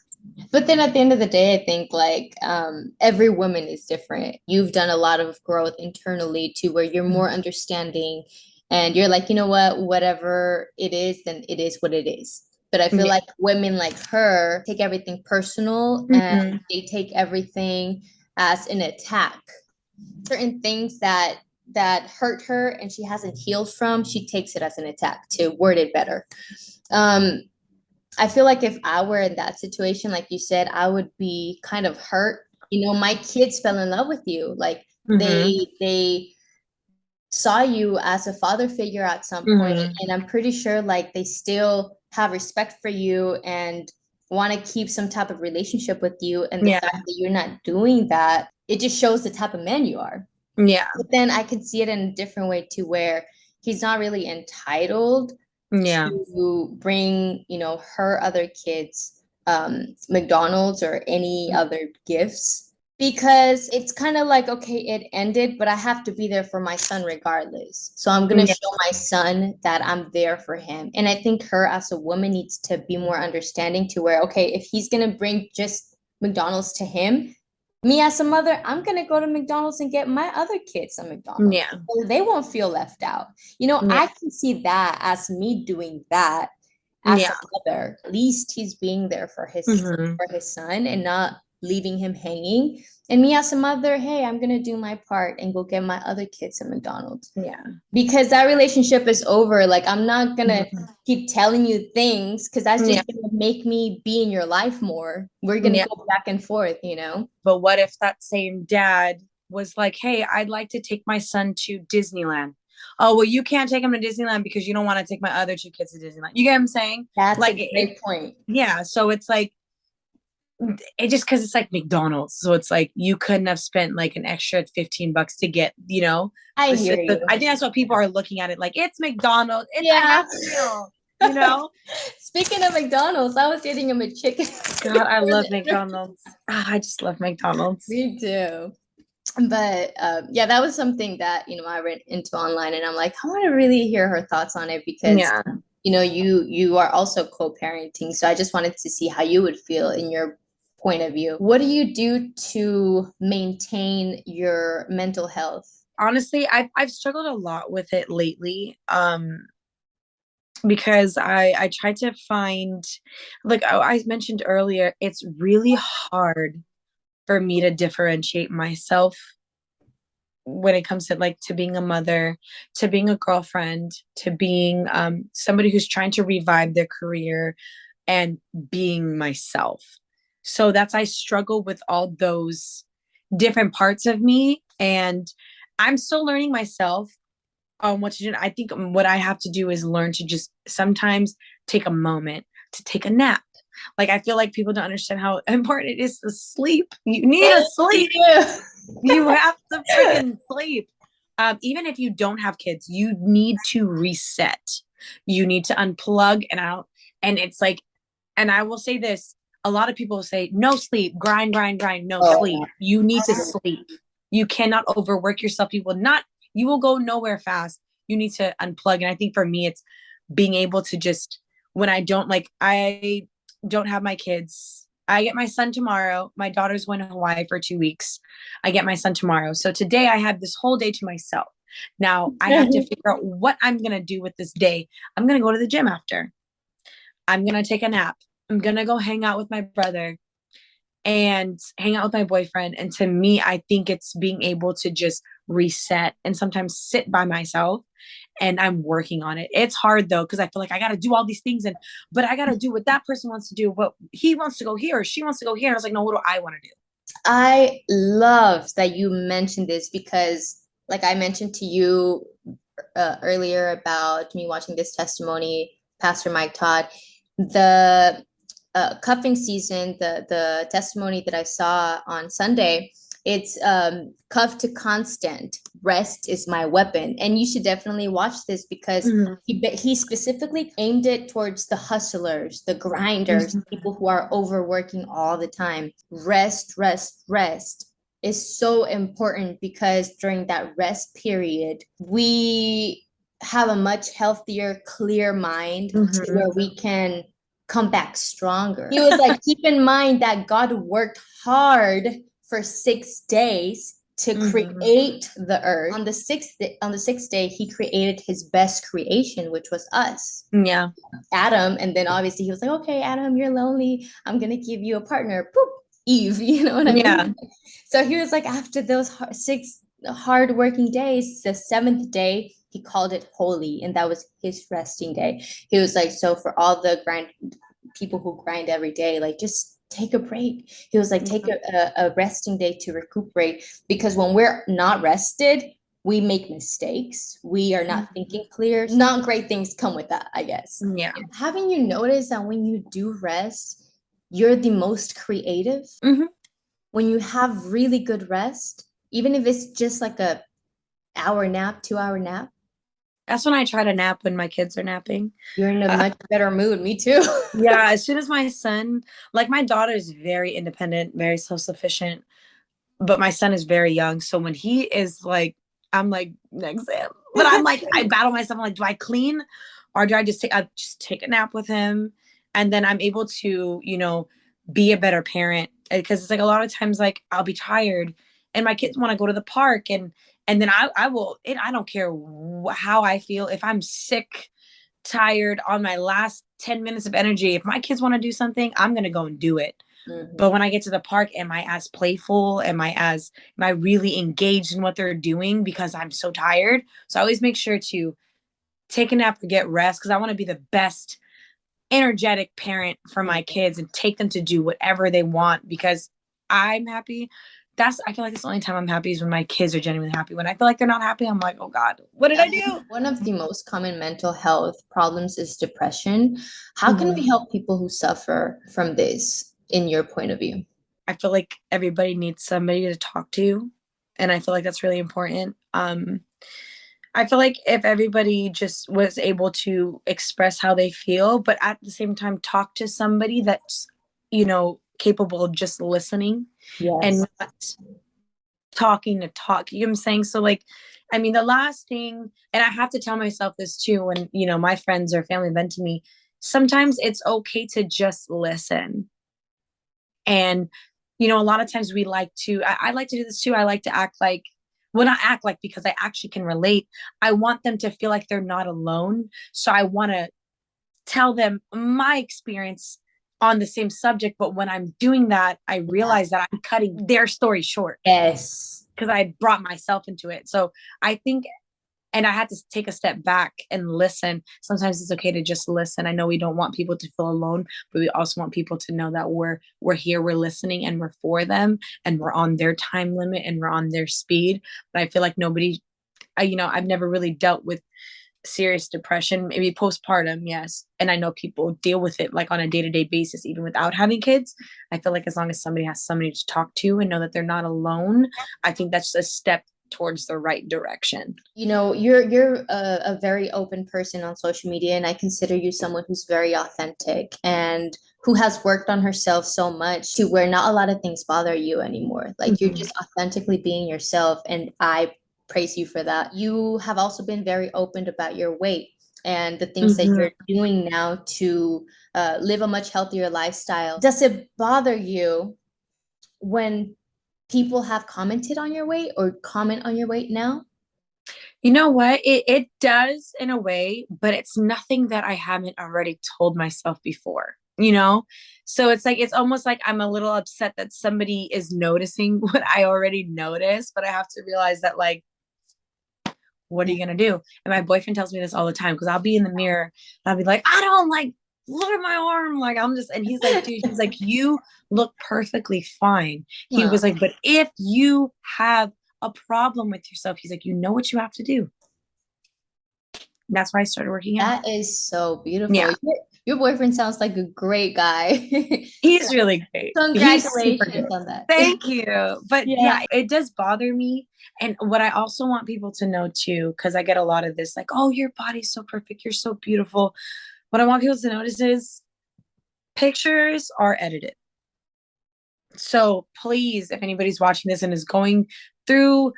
Speaker 1: But then at the end of the day, I think like every woman is different. You've done a lot of growth internally to where you're more understanding and you're like, you know what, whatever it is, then it is what it is. But I feel
Speaker 2: Yeah.
Speaker 1: like women like her take everything personal and
Speaker 2: Mhm.
Speaker 1: they take everything as an attack. Certain things that that hurt her and she hasn't healed from, she takes it as an attack, to word it better. I feel like if I were in that situation, like you said, I would be kind of hurt. You know, my kids fell in love with you. Like they saw you as a father figure at some point, and I'm pretty sure like they still have respect for you and want to keep some type of relationship with you. And the fact that you're not doing that, it just shows the type of man you are.
Speaker 2: Yeah.
Speaker 1: But then I could see it in a different way too, where he's not really entitled to bring, you know, her other kids McDonald's or any other gifts, because it's kind of like, okay, it ended, but I have to be there for my son regardless. So I'm going to show my son that I'm there for him. And I think her as a woman needs to be more understanding to where, okay, if he's going to bring just McDonald's to him, me as a mother, I'm going to go to McDonald's and get my other kids some McDonald's.
Speaker 2: Yeah.
Speaker 1: So they won't feel left out. You know, I can see that as me doing that as a mother. At least he's being there for his son and not leaving him hanging. And me as a mother, hey, I'm going to do my part and go get my other kids some McDonald's.
Speaker 2: Yeah.
Speaker 1: Because that relationship is over. Like, I'm not going to keep telling you things because that's just going to make me be in your life more. We're going to go back and forth, you know?
Speaker 2: But what if that same dad was like, hey, I'd like to take my son to Disneyland. Oh, well, you can't take him to Disneyland because you don't want to take my other two kids to Disneyland. You get what I'm saying?
Speaker 1: That's
Speaker 2: like,
Speaker 1: a great point.
Speaker 2: Yeah. So it's like, it just because it's like McDonald's. So it's like you couldn't have spent like an extra $15 to get, you know.
Speaker 1: I hear you.
Speaker 2: I think that's what people are looking at it like. It's McDonald's. It's a happy meal, you know.
Speaker 1: Speaking of McDonald's, I was getting him a chicken.
Speaker 2: God, I love McDonald's. I just love McDonald's.
Speaker 1: Me too. But yeah, that was something that, you know, I read into online, and I'm like, I want to really hear her thoughts on it because you know, you are also co-parenting. So I just wanted to see how you would feel in your point of view. What do you do to maintain your mental health?
Speaker 2: Honestly, I've struggled a lot with it lately. Because I try to find, like I mentioned earlier, it's really hard for me to differentiate myself when it comes to like to being a mother, to being a girlfriend, to being somebody who's trying to revive their career and being myself. So I struggle with all those different parts of me, and I'm still learning myself on what to do. I think what I have to do is learn to just sometimes take a moment to take a nap. Like, I feel like people don't understand how important it is to sleep. You need to sleep. You have to freaking sleep. Even if you don't have kids, you need to reset. You need to unplug and out. And it's like, and I will say this, a lot of people say, no sleep, grind, no sleep. You need to sleep. You cannot overwork yourself. You will go nowhere fast. You need to unplug. And I think for me, it's being able to just, when I don't have my kids, I get my son tomorrow. My daughter's going to Hawaii for 2 weeks. I get my son tomorrow. So today I have this whole day to myself. Now I have to figure out what I'm going to do with this day. I'm going to go to the gym after. I'm going to take a nap. I'm going to go hang out with my brother and hang out with my boyfriend. And to me, I think it's being able to just reset and sometimes sit by myself. And I'm working on it. It's hard though, because I feel like I got to do all these things, but I got to do what that person wants to do. But he wants to go here, or she wants to go here. And I was like, no, what do I want to do?
Speaker 1: I love that you mentioned this because, like I mentioned to you earlier about me watching this testimony, Pastor Mike Todd, the cuffing season, the testimony that I saw on Sunday, it's cuff to constant. Rest is my weapon. And you should definitely watch this because he specifically aimed it towards the hustlers, the grinders, people who are overworking all the time. Rest is so important because during that rest period, we have a much healthier, clear mind to where we can come back stronger. He was like, keep in mind that God worked hard for 6 days to create the earth. On the sixth day, he created his best creation, which was us.
Speaker 2: Yeah.
Speaker 1: Adam. And then obviously he was like, okay, Adam, you're lonely. I'm going to give you a partner. Poop, Eve. You know what I mean?
Speaker 2: Yeah.
Speaker 1: So he was like, after those 6 hard working days, the seventh day, he called it holy, and that was his resting day. He was like, so for all the grind people who grind every day, like just take a break. He was like, take a resting day to recuperate, because when we're not rested, we make mistakes. We are not thinking clear. Not great things come with that, I guess.
Speaker 2: Yeah.
Speaker 1: Haven't you noticed that when you do rest, you're the most creative?
Speaker 2: Mm-hmm.
Speaker 1: When you have really good rest, even if it's just like a hour nap, 2 hour nap,
Speaker 2: That's when I try to nap when my kids are napping.
Speaker 1: you're in a
Speaker 2: Uh,
Speaker 1: much better mood. Me too.
Speaker 2: yeah, as soon as my son, like my daughter is very independent, very self-sufficient, but my son is very young. So when he is like, I'm like, next Sam. But I'm like, I battle myself. I'm like, do I clean or do I just take a nap with him? And then I'm able to, be a better parent. Because it's like a lot of times, like I'll be tired and my kids want to go to the park and then I will, I don't care how I feel. If I'm sick, tired on my last 10 minutes of energy, if my kids want to do something, I'm going to go and do it. But when I get to the park, am I as playful? Am I really engaged in what they're doing because I'm so tired? So I always make sure to take a nap or get rest because I want to be the best energetic parent for my kids and take them to do whatever they want because I'm happy. I feel like it's the only time I'm happy is when my kids are genuinely happy. When I feel like they're not happy, I'm like, oh God, what did I do?
Speaker 1: One of the most common mental health problems is depression. How can we help people who suffer from this, in your point of view?
Speaker 2: I feel like everybody needs somebody to talk to. And I feel like that's really important. I feel like if everybody just was able to express how they feel, but at the same time talk to somebody that's, capable of just listening and
Speaker 1: Yes.
Speaker 2: not talking to talk. You know what I'm saying? So like, I mean, the last thing, and I have to tell myself this too, when, my friends or family vent to me, sometimes it's okay to just listen. And, a lot of times we like to, I like to do this too. I like to act like, well, not act like because I actually can relate. I want them to feel like they're not alone. So I want to tell them my experience on the same subject. But when I'm doing that, I realize that I'm cutting their story short
Speaker 1: Yes.
Speaker 2: because I brought myself into it. So I think, and I had to take a step back and listen. Sometimes it's okay to just listen. I know we don't want people to feel alone, but we also want people to know that we're here, we're listening, and we're for them, and we're on their time limit and we're on their speed. But I feel like I've never really dealt with serious depression, maybe postpartum, yes. And I know people deal with it like on a day-to-day basis, even without having kids. I feel like as long as somebody has somebody to talk to and know that they're not alone, I think that's a step towards the right direction.
Speaker 1: You're a very open person on social media, and I consider you someone who's very authentic and who has worked on herself so much to where not a lot of things bother you anymore. Like you're just authentically being yourself, and I praise you for that. You have also been very open about your weight and the things that
Speaker 2: Mm-hmm.
Speaker 1: you're doing now to live a much healthier lifestyle. Does it bother you when people have commented on your weight or comment on your weight now?
Speaker 2: You know what? It does in a way, but it's nothing that I haven't already told myself before, you know? So it's like, it's almost like I'm a little upset that somebody is noticing what I already noticed, but I have to realize that, like, what are you going to do? And my boyfriend tells me this all the time because I'll be in the mirror and I'll be like, I don't like, look at my arm. Like, and he's like, dude, he's like, you look perfectly fine. He
Speaker 1: Wow.
Speaker 2: was like, but if you have a problem with yourself, he's like, you know what you have to do. And that's why I started working out.
Speaker 1: That is so beautiful.
Speaker 2: Yeah,
Speaker 1: Your boyfriend sounds like a great guy. So
Speaker 2: he's really great. He's super
Speaker 1: congratulations
Speaker 2: good.
Speaker 1: on that.
Speaker 2: Thank you. But
Speaker 1: Yeah.
Speaker 2: yeah, it does bother me. And what I also want people to know too, because I get a lot of this, like, oh, your body's so perfect. You're so beautiful. What I want people to notice is pictures are edited. So please, if anybody's watching this and is going through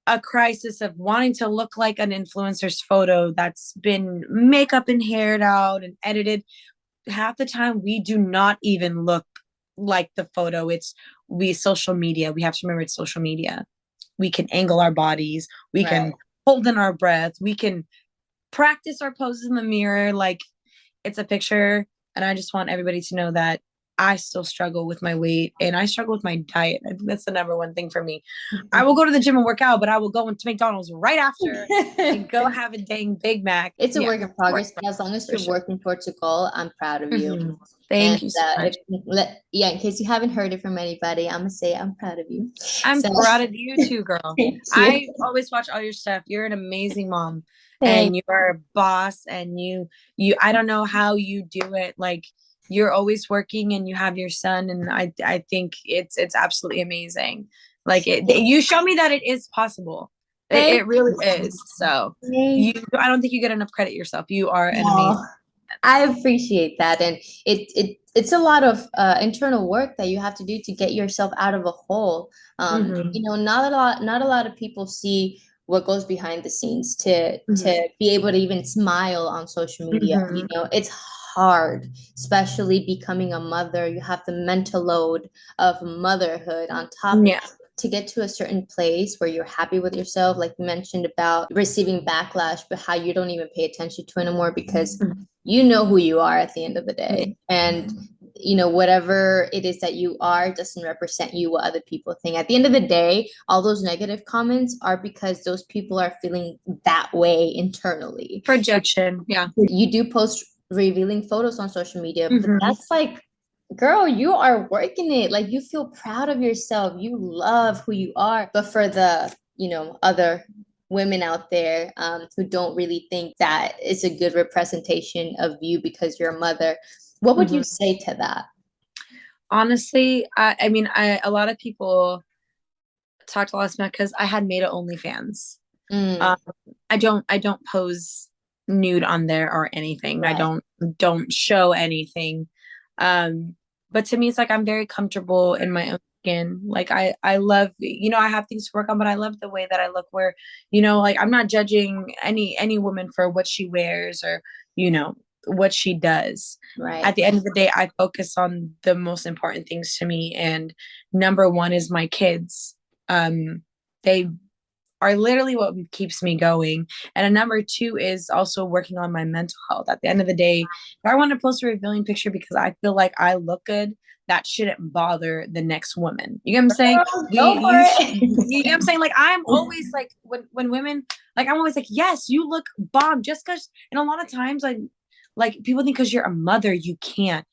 Speaker 2: a crisis of wanting to look like an influencer's photo that's been makeup and haired out and edited, half the time we do not even look like the photo. We social media. We have to remember it's social media. We can angle our bodies. We can
Speaker 1: Right.
Speaker 2: hold in our breath. We can practice our poses in the mirror. Like, it's a picture. And I just want everybody to know that I still struggle with my weight and I struggle with my diet. I think that's the number one thing for me. I will go to the gym and work out, but I will go into McDonald's right after and go have a dang Big Mac.
Speaker 1: It's a
Speaker 2: Yeah,
Speaker 1: work in progress, but as long as
Speaker 2: for
Speaker 1: you're
Speaker 2: sure.
Speaker 1: working towards a goal, I'm proud of you.
Speaker 2: Mhm.
Speaker 1: And
Speaker 2: Thank you so much.
Speaker 1: yeah, in case you haven't heard it from anybody, I'm gonna say I'm proud of you.
Speaker 2: I'm
Speaker 1: So
Speaker 2: proud of you too, girl.
Speaker 1: thank you.
Speaker 2: I always watch all your stuff. You're an amazing mom
Speaker 1: Thank
Speaker 2: and you are a boss and I don't know how you do it. Like you're always working and you have your son and I think it's absolutely amazing. Like you show me that it is possible. It
Speaker 1: thank
Speaker 2: really is. So
Speaker 1: you.
Speaker 2: I don't think you get enough credit yourself. You are an amazing.
Speaker 1: Oh, I appreciate that, and it's a lot of internal work that you have to do to get yourself out of a hole.
Speaker 2: Mhm.
Speaker 1: Not a lot of people see what goes behind the scenes
Speaker 2: Mhm.
Speaker 1: to be able to even smile on social media.
Speaker 2: Mhm.
Speaker 1: It's hard, especially becoming a mother. You have the mental load of motherhood on top of
Speaker 2: Yeah.
Speaker 1: to get to a certain place where you're happy with yourself, like you mentioned about receiving backlash, but how you don't even pay attention to anymore because
Speaker 2: Mhm.
Speaker 1: you know who you are at the end of the day. And whatever it is that you are doesn't represent you what other people think. At the end of the day, all those negative comments are because those people are feeling that way internally.
Speaker 2: Projection. Yeah.
Speaker 1: You do post revealing photos on social media, but
Speaker 2: Mhm.
Speaker 1: that's like, girl, you are working it. Like you feel proud of yourself. You love who you are. But for the, other women out there who don't really think that it's a good representation of you because you're a mother, what would you
Speaker 2: Mhm.
Speaker 1: say to that?
Speaker 2: Honestly, I mean, a lot of people talked a lot about because I had made it OnlyFans.
Speaker 1: Mm,
Speaker 2: Um, I don't pose nude on there or anything. I
Speaker 1: right.
Speaker 2: don't show anything. Um, but to me, it's like I'm very comfortable in my own skin. Like I love, I have things to work on, but I love the way that I look. Where, like I'm not judging any woman for what she wears or what she does.
Speaker 1: Right.
Speaker 2: At the end of the day, I focus on the most important things to me, and number one is my kids. They are literally what keeps me going. And a number two is also working on my mental health. At the end of the day, if I want to post a revealing picture because I feel like I look good, that shouldn't bother the next woman. You get what I'm saying?
Speaker 1: Girl, go for
Speaker 2: You get what I'm saying? Like I'm
Speaker 1: it.
Speaker 2: always like when women like I'm always like, yes, you look bomb just because and a lot of times like people think because you're a mother, you can't.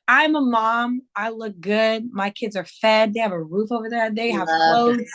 Speaker 2: I'm a mom. I look good. My kids are fed. They have a roof over their head. They have
Speaker 1: Love
Speaker 2: clothes.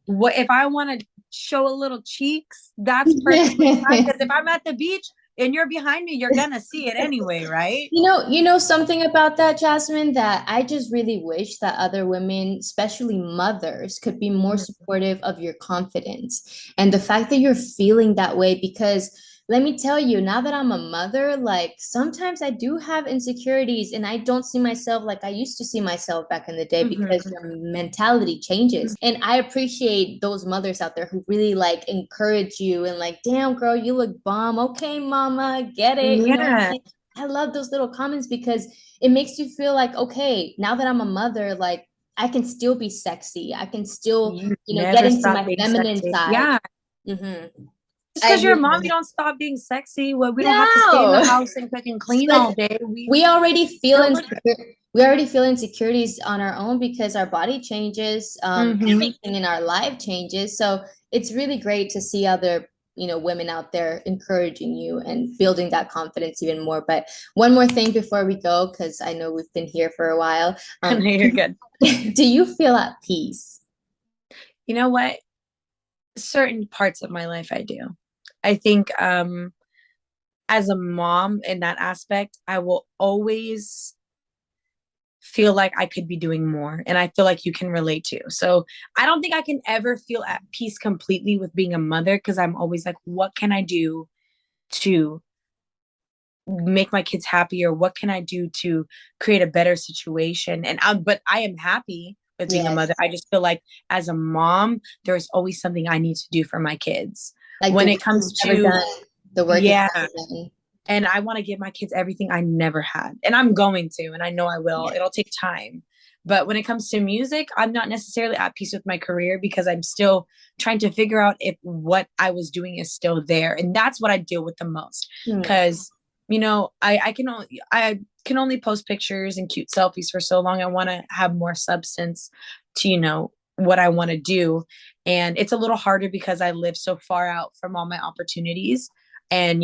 Speaker 2: What if I want to show a little cheeks? That's perfectly fine.
Speaker 1: that.
Speaker 2: Because if I'm at the beach and you're behind me, you're gonna see it anyway, right?
Speaker 1: You know something about that, Jasmine, that I just really wish that other women, especially mothers, could be more supportive of your confidence and the fact that you're feeling that way. Because let me tell you, now that I'm a mother, like sometimes I do have insecurities and I don't see myself like I used to see myself back in the day because
Speaker 2: Mm-hmm.
Speaker 1: your mentality changes. And I appreciate those mothers out there who really like encourage you and like, damn, girl, you look bomb. Okay, mama, get it. You know what I'm
Speaker 2: Yeah,
Speaker 1: saying? I love those little comments because it makes you feel like, okay, now that I'm a mother, like I can still be sexy. I can still,
Speaker 2: you
Speaker 1: get
Speaker 2: never
Speaker 1: into
Speaker 2: stop
Speaker 1: my
Speaker 2: being
Speaker 1: feminine
Speaker 2: sexy.
Speaker 1: side.
Speaker 2: Yeah,
Speaker 1: Hmm.
Speaker 2: just
Speaker 1: I
Speaker 2: because you're a
Speaker 1: agree.
Speaker 2: mom, you don't stop being sexy. Well, we don't have to stay in the
Speaker 1: No,
Speaker 2: house and cook and clean
Speaker 1: like
Speaker 2: all day. We
Speaker 1: we already feel
Speaker 2: still look.
Speaker 1: insecure. We already feel insecurities on our own because our body changes,
Speaker 2: Mm-hmm.
Speaker 1: everything in our life changes. So it's really great to see other, women out there encouraging you and building that confidence even more. But one more thing before we go, because I know we've been here for a while.
Speaker 2: No, you're good.
Speaker 1: Do you feel at peace?
Speaker 2: You know what? Certain parts of my life, I do. I think as a mom in that aspect, I will always feel like I could be doing more. And I feel like you can relate to. So I don't think I can ever feel at peace completely with being a mother because I'm always like, what can I do to make my kids happier? What can I do to create a better situation? But I am happy with being a
Speaker 1: Yes,
Speaker 2: mother. I just feel like as a mom, there's always something I need to do for my kids.
Speaker 1: like the
Speaker 2: When it
Speaker 1: work is
Speaker 2: comes
Speaker 1: never
Speaker 2: to,
Speaker 1: done. The work is
Speaker 2: yeah,
Speaker 1: never done.
Speaker 2: and I want to give my kids everything I never had. And I'm going to, and I know I will.
Speaker 1: Yeah.
Speaker 2: It'll take time. But when it comes to music, I'm not necessarily at peace with my career because I'm still trying to figure out if what I was doing is still there. And that's what I deal with the most.
Speaker 1: Hmm.
Speaker 2: Because I can only post pictures and cute selfies for so long. I want to have more substance to, what I want to do. And it's a little harder because I live so far out from all my opportunities. And,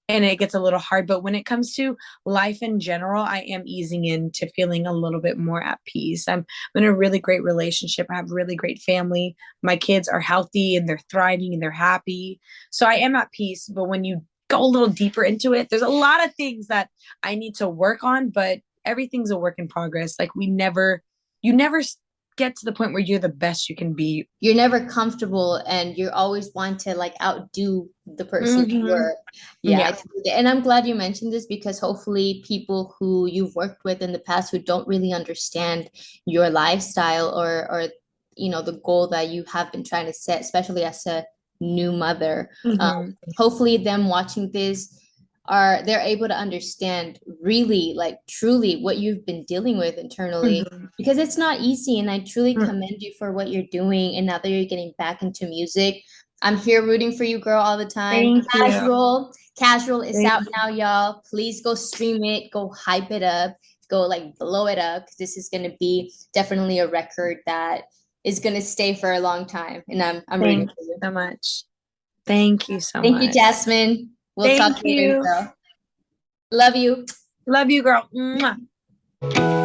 Speaker 2: and it gets a little hard. But when it comes to life in general, I am easing into feeling a little bit more at peace. I'm in a really great relationship. I have a really great family. My kids are healthy and they're thriving and they're happy. So I am at peace. But when you go a little deeper into it, there's a lot of things that I need to work on, but everything's a work in progress. Like you never get to the point where you're the best you can be.
Speaker 1: You're never comfortable and you always want to like outdo the person you
Speaker 2: Mm-hmm.
Speaker 1: were. Yeah,
Speaker 2: Yeah.
Speaker 1: and I'm glad you mentioned this because hopefully people who you've worked with in the past who don't really understand your lifestyle or the goal that you have been trying to set, especially as a new mother,
Speaker 2: Mm-hmm.
Speaker 1: hopefully them watching this they're able to understand really like truly what you've been dealing with internally
Speaker 2: Mm-hmm.
Speaker 1: because it's not easy and I truly commend you for what you're doing and now that you're getting back into music. I'm here rooting for you, girl, all the time.
Speaker 2: Thank you.
Speaker 1: Casual is
Speaker 2: Thank
Speaker 1: out now, y'all. Please go stream it, go hype it up, go like blow it up because this is going to be definitely a record that is going to stay for a long time and I'm rooting
Speaker 2: Thank
Speaker 1: for you.
Speaker 2: you so much. Thank you so
Speaker 1: Thank you,
Speaker 2: much.
Speaker 1: Jasmine. We'll talk
Speaker 2: Thank
Speaker 1: later,
Speaker 2: you.
Speaker 1: girl. Love you.
Speaker 2: Love you, girl. Mwah.